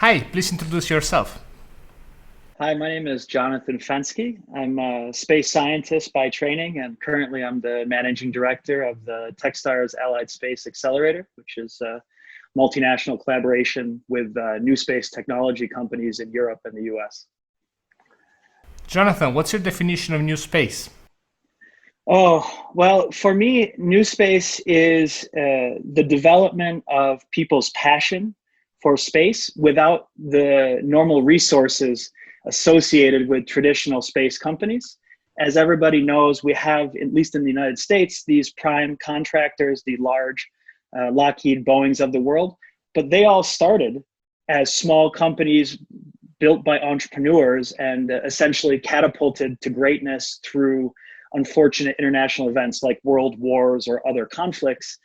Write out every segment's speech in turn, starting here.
Hi, please introduce yourself. Hi, my name is Jonathan Fentzke. I'm a space scientist by training, and currently I'm the managing director of the Techstars Allied Space Accelerator, which is a multinational collaboration with new space technology companies in Europe and the US. Jonathan, what's your definition of new space? Oh, well, for me, new space is the development of people's passion for space without the normal resources associated with traditional space companies. As everybody knows, we have, at least in the United States, these prime contractors, the large Lockheed Boeings of the world, but they all started as small companies built by entrepreneurs and essentially catapulted to greatness through unfortunate international events like world wars or other conflicts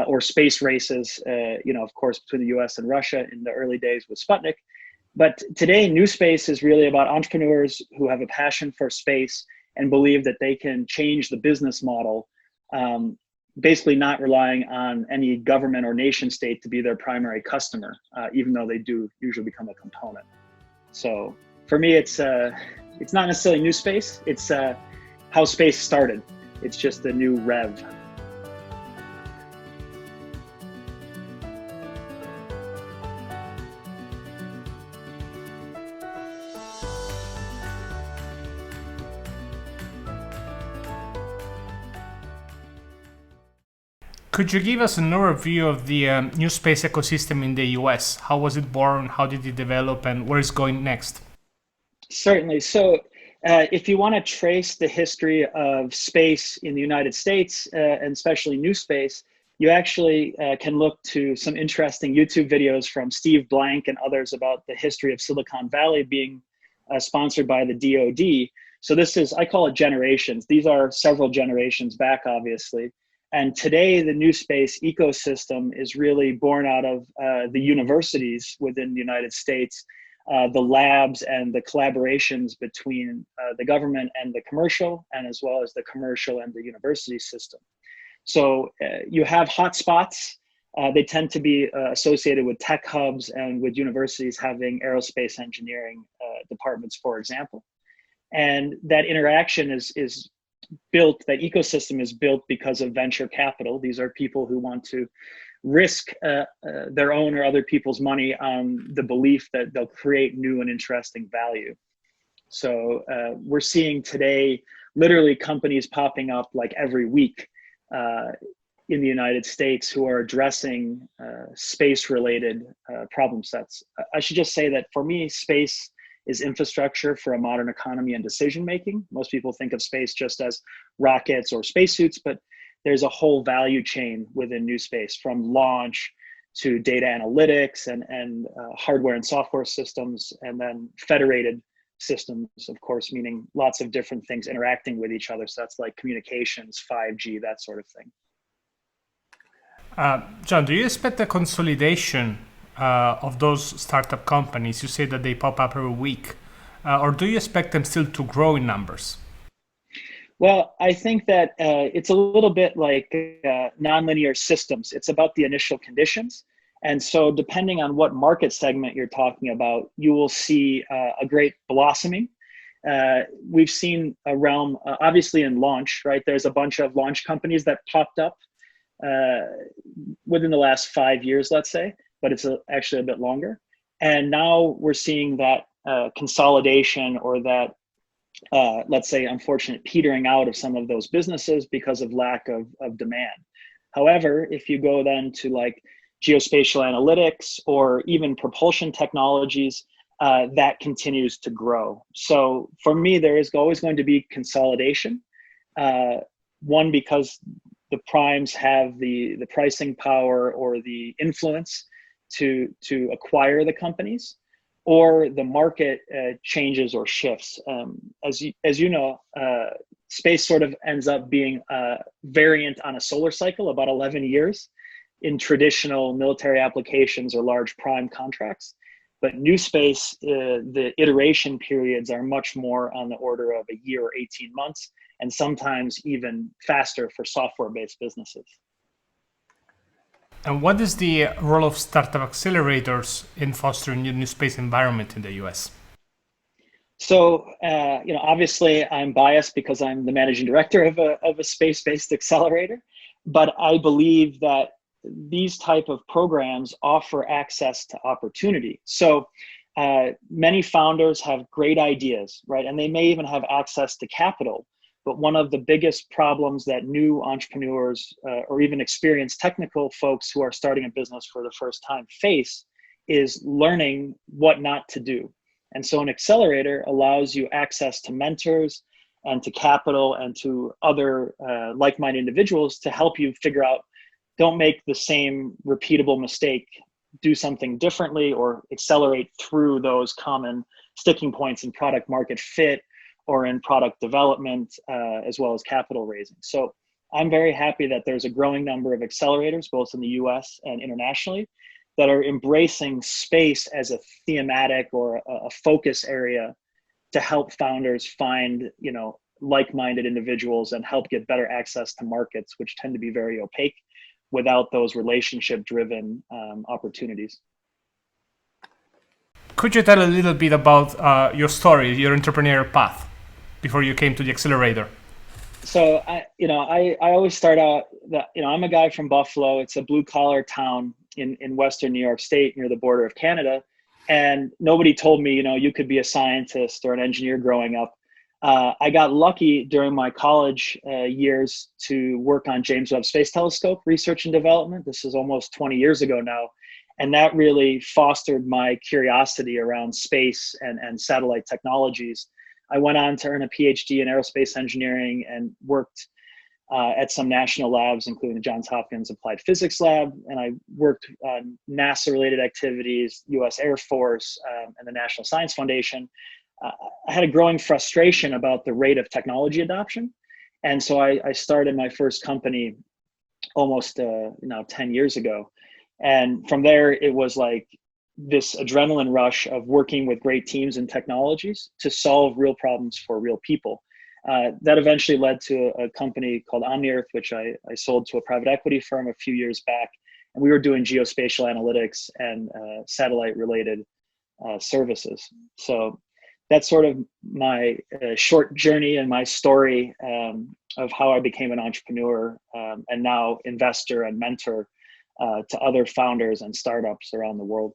or space races, of course, between the US and Russia in the early days with Sputnik. But today, new space is really about entrepreneurs who have a passion for space and believe that they can change the business model, basically not relying on any government or nation state to be their primary customer, even though they do usually become a component. So for me, it's not necessarily new space. It's how space started. It's just a new rev. Could you give us an overview of the new space ecosystem in the US? How was it born? How did it develop? And where is going next? Certainly. So if you want to trace the history of space in the United States, and especially new space, you actually can look to some interesting YouTube videos from Steve Blank and others about the history of Silicon Valley being sponsored by the DoD. So this is, I call it generations. These are several generations back, obviously. And today, the new space ecosystem is really born out of the universities within the United States, the labs and the collaborations between the government and the commercial, and as well as the commercial and the university system. So you have hotspots. They tend to be associated with tech hubs and with universities having aerospace engineering departments, for example. And that interaction is built, that ecosystem is built because of venture capital. These are people who want to risk their own or other people's money on the belief that they'll create new and interesting value. So we're seeing today literally companies popping up like every week in the United States who are addressing space-related problem sets. I should just say that for me, space is infrastructure for a modern economy and decision making. Most people think of space just as rockets or spacesuits, but there's a whole value chain within new space, from launch to data analytics and hardware and software systems, and then federated systems, of course, meaning lots of different things interacting with each other. So that's like communications, 5G, that sort of thing. John, do you expect a consolidation of those startup companies? You say that they pop up every week. Or do you expect them still to grow in numbers? Well, I think that it's a little bit like nonlinear systems. It's about the initial conditions. And so depending on what market segment you're talking about, you will see a great blossoming. We've seen a realm, obviously in launch, right? There's a bunch of launch companies that popped up within the last 5 years, let's say, but it's actually a bit longer. And now we're seeing that consolidation, or that let's say, unfortunate petering out of some of those businesses because of lack of demand. However, if you go then to like geospatial analytics or even propulsion technologies, that continues to grow. So for me, there is always going to be consolidation. One, because the primes have the pricing power or the influence to acquire the companies, or the market changes or shifts. As you know, space sort of ends up being a variant on a solar cycle, about 11 years in traditional military applications or large prime contracts. But new space, the iteration periods are much more on the order of a year or 18 months, and sometimes even faster for software-based businesses. And what is the role of startup accelerators in fostering new space environment in the US? So, obviously I'm biased because I'm the managing director of a space-based accelerator, but I believe that these type of programs offer access to opportunity. So many founders have great ideas, right? And they may even have access to capital. But one of the biggest problems that new entrepreneurs or even experienced technical folks who are starting a business for the first time face is learning what not to do. And so an accelerator allows you access to mentors and to capital and to other like-minded individuals to help you figure out, don't make the same repeatable mistake, do something differently, or accelerate through those common sticking points in product market fit or in product development, as well as capital raising. So I'm very happy that there's a growing number of accelerators, both in the US and internationally, that are embracing space as a thematic or a focus area to help founders find, like-minded individuals and help get better access to markets, which tend to be very opaque without those relationship-driven opportunities. Could you tell a little bit about your story, your entrepreneurial path, before you came to the accelerator? So I always start out that, I'm a guy from Buffalo. It's a blue collar town in Western New York State near the border of Canada. And nobody told me, you could be a scientist or an engineer growing up. I got lucky during my college years to work on James Webb Space Telescope research and development. This is almost 20 years ago now. And that really fostered my curiosity around space and satellite technologies. I went on to earn a PhD in aerospace engineering and worked at some national labs, including the Johns Hopkins Applied Physics Lab. And I worked on NASA-related activities, US Air Force, and the National Science Foundation. I had a growing frustration about the rate of technology adoption. And so I started my first company almost 10 years ago. And from there, it was like this adrenaline rush of working with great teams and technologies to solve real problems for real people. That eventually led to a company called OmniEarth, which I sold to a private equity firm a few years back. And we were doing geospatial analytics and satellite-related services. So that's sort of my short journey and my story of how I became an entrepreneur and now investor and mentor to other founders and startups around the world.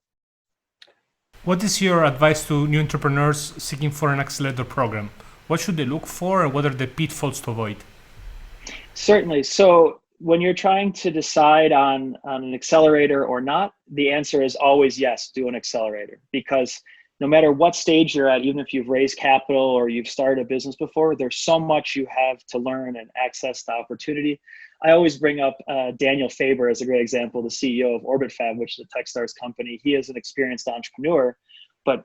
What is your advice to new entrepreneurs seeking for an accelerator program? What should they look for and what are the pitfalls to avoid? Certainly. So when you're trying to decide on an accelerator or not, the answer is always yes, do an accelerator. Because no matter what stage you're at, even if you've raised capital or you've started a business before, there's so much you have to learn and access to opportunity. I always bring up Daniel Faber as a great example, the CEO of OrbitFab, which is a Techstars company. He is an experienced entrepreneur, but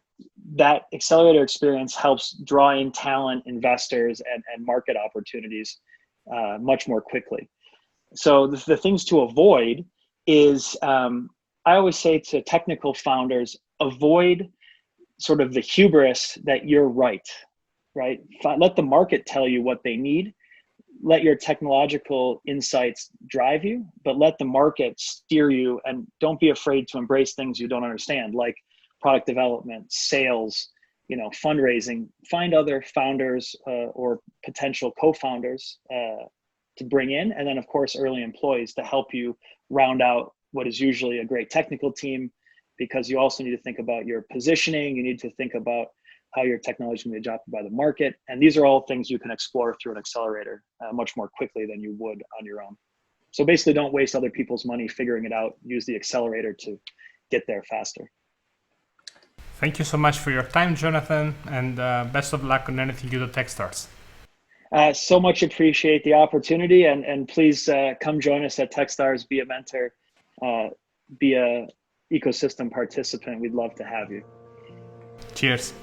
that accelerator experience helps draw in talent, investors, and market opportunities much more quickly. So the things to avoid is, I always say to technical founders, avoid sort of the hubris that you're right? Let the market tell you what they need. Let your technological insights drive you, but let the market steer you, and don't be afraid to embrace things you don't understand, like product development, sales, fundraising. Find other founders or potential co-founders to bring in, and then of course early employees to help you round out what is usually a great technical team, because you also need to think about your positioning. You need to think about how your technology can be adopted by the market. And these are all things you can explore through an accelerator much more quickly than you would on your own. So basically, don't waste other people's money figuring it out. Use the accelerator to get there faster. Thank you so much for your time, Jonathan, and best of luck on anything you do Techstars. So much appreciate the opportunity, and please come join us at Techstars, be a mentor, be a ecosystem participant. We'd love to have you. Cheers.